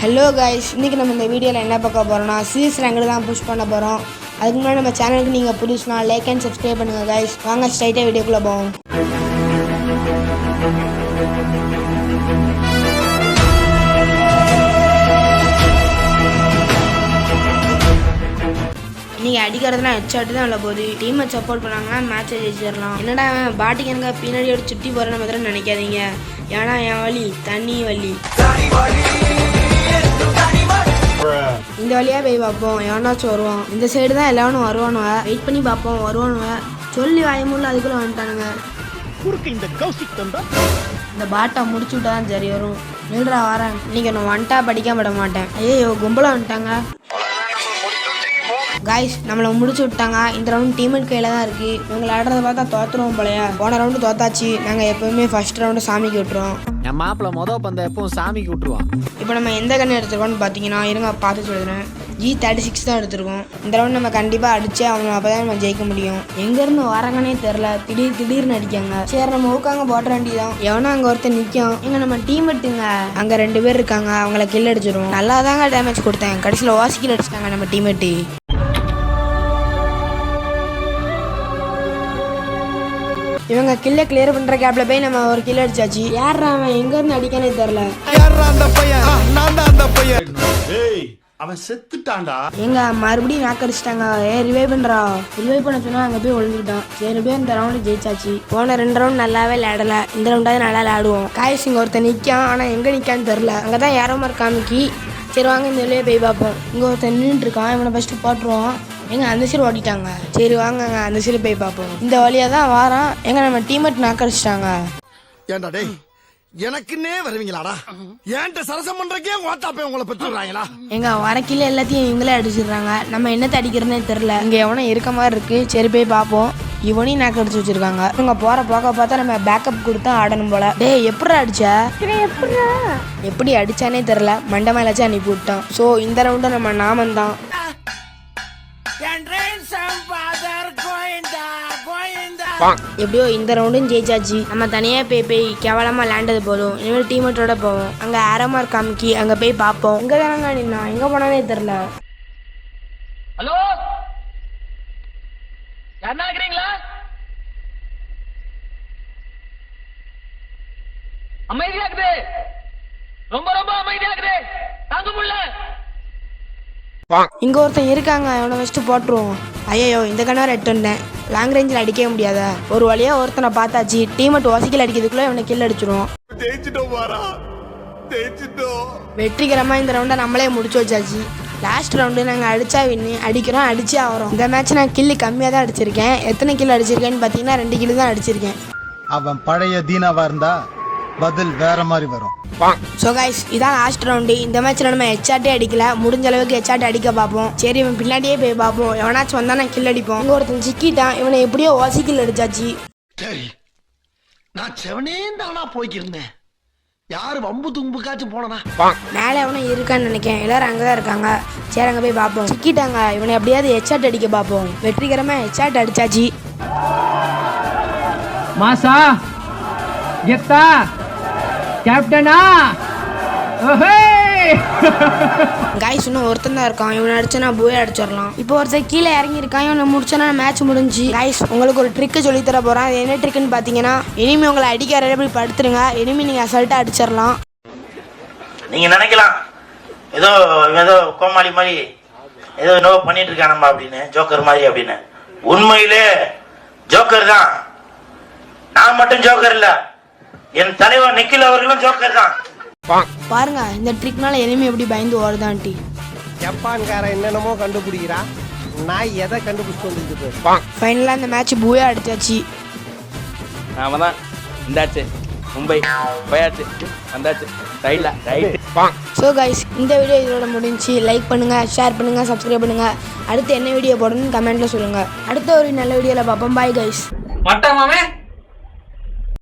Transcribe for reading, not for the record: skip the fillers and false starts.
Hello guys, இன்றைக்கி நம்ம இந்த வீடியோவில் என்ன பார்க்க போகிறோம்னா சீஸ் ரேங்கில் தான் புஷ் பண்ண போகிறோம். அதுக்கு முன்னாடி நம்ம சேனலுக்கு நீங்கள் புதுசுனா லைக் அண்ட் சப்ஸ்கிரைப் பண்ணுங்கள் கைஸ். வாங்க ஸ்ட்ரைட்டாக வீடியோக்குள்ளே போவோம். நீங்கள் அடிக்கிறதுலாம் ஹெட்ஷாட்டு தான் உள்ள போகுது. டீமை சப்போர்ட் பண்ணாங்கன்னா மேட்சை ஜெயிச்சிடலாம். என்னடா பாட்டுக்கு எனக்கு பின்னாடி ஒரு சுட்டி போகிற மாதிரி நினைக்காதீங்க. ஏன்னா என் வழி தண்ணி வழி. இந்த வழியாக போய் பார்ப்போம், எவனாச்சும் வருவான். இந்த சைடு தான் எல்லாரும் வருவானுவ. வெயிட் பண்ணி பார்ப்போம், வருவானுவ. சொல்லி வாயமுள்ள அதுக்குள்ளே வந்துட்டானுங்க. இந்த பாட்டை முடிச்சு விட்டா தான் சரி வரும். நில்றா வரேன். இன்னைக்கு நான் வந்துட்டா படிக்க விட மாட்டேன். ஐயோ கும்பலாக வந்துட்டாங்க காய்ஸ். நம்மளை முடிச்சு விட்டாங்க. இந்த ரவுண்ட் டீமேட் கையில் தான் இருக்குது. இவங்களை ஆடுறத பார்த்தா தோற்றுருவோம் போலையா. போன ரவுண்டு தோத்தாச்சு. நாங்கள் எப்போவுமே ஃபர்ஸ்ட் ரவுண்டு சாமிக்கு விட்டுருவோம். என் மாப்பிள்ள மொதல் பந்த எப்பவும் சாமிக்கு விட்டுருவான். இப்போ நம்ம எந்த கண்ணு எடுத்துருக்கோம்னு பார்த்தீங்கன்னா இருங்க பார்த்து சொல்லுறேன். G36 தான் எடுத்துருக்கோம். இந்த ரவுண்ட் நம்ம கண்டிப்பாக அடிச்சு அவங்க அப்போ தான் நம்ம ஜெயிக்க முடியும். எங்கேருந்து வரங்கன்னே தெரில. திடீர்னு அடிக்காங்க. சரி நம்ம ஊக்காங்க போட்ட வேண்டியதான். எவனா அங்கே ஒருத்தர் நிற்கும். எங்க நம்ம டீம் எடுத்துங்க. அங்கே 2 பேர் இருக்காங்க. அவங்கள கில் அடிச்சிடும். நல்லா தாங்க டேமேஜ் கொடுத்தேன். கடைசியில் வாசிக்கில் அடிச்சிட்டாங்க நம்ம டீமேட்டு. இவங்க கில்ல கிளியர் பண்ற கேப்ல போய் நம்ம ஒரு கில் அடிச்சாச்சு. யாரா அவன் எங்க இருந்து அடிக்கனே தெரியல. அவன் செத்துட்டான்டா. எங்க மறுபடியும் நாக் அடிச்சிட்டாங்க. ரிவைவ் பண்றா. ரிவைவ் பண்ண சொன்னா அங்க போய் ஒளிஞ்சுக்கிட்டான். சரி போய் இந்த ரவுண்டு ஜெயிச்சாச்சு. போன 2 ரவுண்ட் நல்லாவே விளையாடல. இந்த ரவுண்டாவது நல்லா விளையாடுவோம். காய்ஸ் இங்க ஒருத்தர் நிக்கான். ஆனா எங்க நிக்கான்னு தெரியல. அங்கதான் யாரோ மாதிரி காமிக்கி. சரி வாங்க இந்த வழியே போய் பார்ப்போம். இங்க ஒருத்தர் நின்றுட்டு இருக்கான். இவனை ஃபர்ஸ்ட் போட்டுருவோம். எங்க அந்த சைடு ஓட்டிட்டாங்க. சரி வாங்க அந்த சைடு போய் பார்ப்போம். இந்த வழியா தான் வாரான். எங்க நம்ம டீமேட் நாக் அடிச்சிட்டாங்க. ஏன்டா டேய் எனக்குன்னே வருவீங்களாடா? ஏன்ட்ட சரசம் பண்றக்கே ஓட்டாப்பே உங்களை பெற்றுறாங்களா? எங்க வரக்கில எல்லாத்தையும் இவங்களே அடிச்சிடுறாங்க. நம்ம என்னத்தை அடிக்கிறதுனே தெரியல. இங்க எவனோ இருக்க மாதிரி இருக்கு. சரி போய் பார்ப்போம். இவனையும் நாக்கு அடிச்சு வச்சிருக்காங்க. இவங்க போற போக்க பார்த்தா நம்ம பேக்கப் கொடுத்தா ஆடணும் போல. டேய் எப்படி அடிச்ச? எப்படி அடிச்சானே தெரியல. மண்டை மேலாச்சும் அனுப்பி விட்டோம். ஸோ இந்த ரவுண்டு நம்ம நாமந்தான். எப்படியோ இந்த ரவுண்டும் ஜெயிச்சாச்சு. நம்ம தனியாக போய் கேவலமாக விளையாண்டது போதும். இனிமேல் டீமேட்டோட போவோம். அங்கே ஆரமார் காமிக்கி அங்கே போய் பார்ப்போம். இங்கே தானங்க நின்னா எங்கே போனானே தெரில. ஹலோ யாருன்னா இருக்கிறீங்களா? அமைதியா இருக்குது. ரொம்ப ரொம்ப அமைதியா இருக்குது. தாங்க முடியல. இங்க ஒருத்தன் இருக்காங்க. அவனை வச்சுட்டு போட்டுருவோம். ஐயோ இந்த கண்ணார் எட்டுன்னேன். லாங் ரேஞ்சில் அடிக்கவே முடியாத. ஒரு வழியா ஒருத்தனை பார்த்தாச்சு. டீமேட் வாசிக்கல் அடிக்கிறதுக்குள்ள இவனை கில் அடிச்சிடும். வெற்றிகரமா இந்த ரவுண்டை நம்மளே முடிச்சு வச்சாச்சு. லாஸ்ட் ரவுண்டு நாங்கள் அடிச்சா வின்னு. அடிக்கிறோம் அடிச்சு ஆகிறோம். இந்த மேட்ச் நான் கில்லு கம்மியாக தான் அடிச்சிருக்கேன். எத்தனை கில் அடிச்சிருக்கேன்னு பார்த்தீங்கன்னா 2 கில்லு தான் அடிச்சிருக்கேன். அவன் பழைய தீனாவா இருந்தா பதில் வேற மாதிரி வரும். ஸோ கைஸ் இதான் லாஸ்ட் ரவுண்டு. இந்த மேட்ச்சில் நம்ம ஹெட்ஷாட்டே அடிக்கல. முடிஞ்ச அளவுக்கு ஹெட்ஷாட் அடிக்க பார்ப்போம். சரி இவன் பின்னாடியே போய் பார்ப்போம். எவனாச்சும் வந்தா நான் கில் அடிப்போம். இங்கே ஒருத்தன் சிக்கிட்டான். இவனை எப்படியோ வாசி கில் அடிச்சாச்சு. சரி நான் செவனே தானா போய்க்கிருந்தேன். யாரு வம்பு தும்புக்காச்சும் போனா மேலே எவனும் இருக்கான்னு நினைக்கிறேன். எல்லாரும் அங்கே தான் இருக்காங்க. சரி அங்கே போய் பார்ப்போம். சிக்கிட்டாங்க. இவனை எப்படியாவது ஹெட்ஷாட் அடிக்க பார்ப்போம். வெற்றிகரமாக ஹெட்ஷாட் அடிச்சாச்சு. மாசா கெத்தா கேப்டனா காய்ஸ் இன்னும் ஒருத்தன் தான் இருக்கான். இவனை அடிச்சா போய் அடிச்சிடலாம். இப்போ ஒருத்தர் கீழே இறங்கி இருக்கான். இவனை முடிச்சனா மேட்ச் முடிஞ்சு. காய்ஸ் உங்களுக்கு ஒரு ட்ரிக்கு சொல்லி தர போறேன். அது என்ன ட்ரிக்குன்னு பார்த்தீங்கன்னா இனிமே உங்களை அடிக்கிற எப்படி படுத்துருங்க. இனிமே நீங்க அசால்ட்டா அடிச்சிடலாம். நீங்க நினைக்கலாம் ஏதோ ஏதோ கோமாளி மாதிரி ஏதோ என்னவோ பண்ணிட்டு இருக்கானம்மா அப்படின்னு, ஜோக்கர் மாதிரி அப்படின்னு. உண்மையிலே ஜோக்கர் தான். நான் மட்டும் ஜோக்கர் இல்ல, என் தலைவர் நிக்கில் அவர்களும் ஜோக்கர் தான். பாருங்க இந்த ட்ரிக்னால எனிமே எப்படி பயந்து ஓடுதான்ட்டி. ஜப்பான்காரன் என்னென்னமோ கண்டுபிடிக்கிறா. நான் எதை கண்டுபிடிச்சு வந்துருக்கு. ஃபைனலாக இந்த மேட்ச் பூயா அடிச்சாச்சு. அவன் தான் இந்தாச்சு. மும்பை போயாச்சு வந்தாச்சு. ரைட். ஸோ கைஸ் இந்த வீடியோ இதோட முடிஞ்சு. லைக் பண்ணுங்க, ஷேர் பண்ணுங்க, சப்ஸ்கிரைப் பண்ணுங்க. அடுத்து என்ன வீடியோ போடணும்னு கமெண்ட்ல சொல்லுங்க. அடுத்த ஒரு நல்ல வீடியோவில் பார்ப்போம். Bye guys. மட்டமாமே